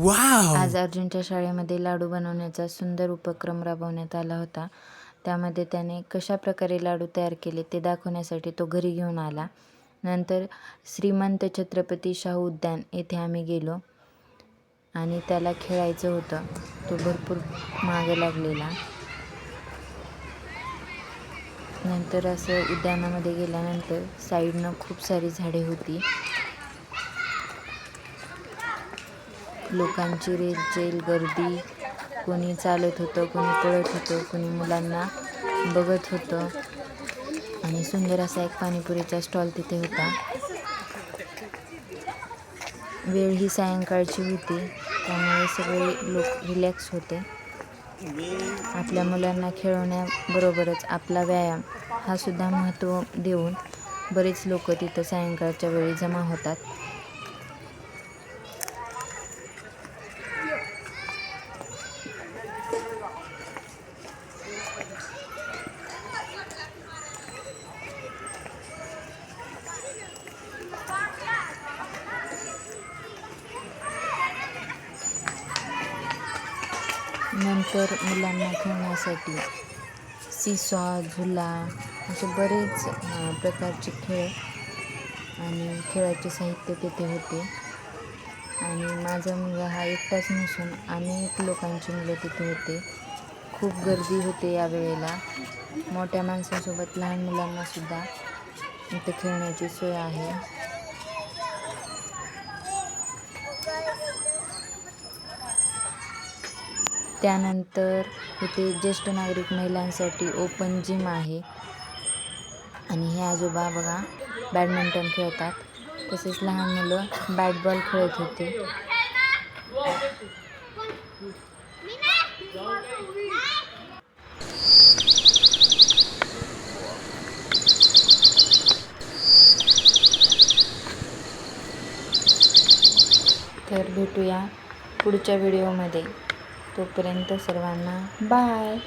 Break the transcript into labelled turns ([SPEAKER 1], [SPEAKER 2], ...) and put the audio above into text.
[SPEAKER 1] आज अर्जुनच्या शाळेमध्ये लाडू बनवण्याचा सुंदर उपक्रम राबवण्यात आला होता. त्यामध्ये त्याने कशा प्रकारे लाडू तयार केले ते दाखवण्यासाठी तो घरी घेऊन आला. नंतर श्रीमंत छत्रपती शाहू उद्यान येथे आम्ही गेलो आणि त्याला खेळायचं होतं. तो भरपूर मागे लागलेला. नंतर असं उद्यानामध्ये गेल्यानंतर साईडनं खूप सारी झाडे होती. लोकांची रेलचेल गर्दी, कोणी चालत होतं, कोणी पळत होतं, कोणी मुलांना बघत होतं आणि सुंदर असा एक पाणीपुरीचा स्टॉल तिथे होता. वेळ ही सायंकाळची होती, त्यामुळे सगळे लोक रिलॅक्स होते. आपल्या मुलांना खेळवण्याबरोबरच आपला व्यायाम हा सुद्धा महत्त्व देऊन बरेच लोक तिथं सायंकाळच्या वेळी जमा होतात. नंतर मुलांना खेळण्यासाठी सीसॉ, झुला असे बरेच प्रकारचे खेळ आणि खेळाचे साहित्य तिथे होते. आणि माझा मुलगा हा एकटाच नसून अनेक लोकांची मुलं तिथे होते. खूप गर्दी होते या वेळेला. मोठ्या माणसांसोबत लहान मुलांनासुद्धा इथे खेळण्याची सोय आहे. त्यानंतर इथे ज्येष्ठ नागरिक महिलांसाठी ओपन जिम आहे आणि हे आजोबा बघा बॅडमिंटन खेळतात. तसेच लहान मुलं बॅट बॉल खेळत होते. तर भेटूया पुढच्या व्हिडिओमध्ये. तोपर्यंत सर्वांना बाय.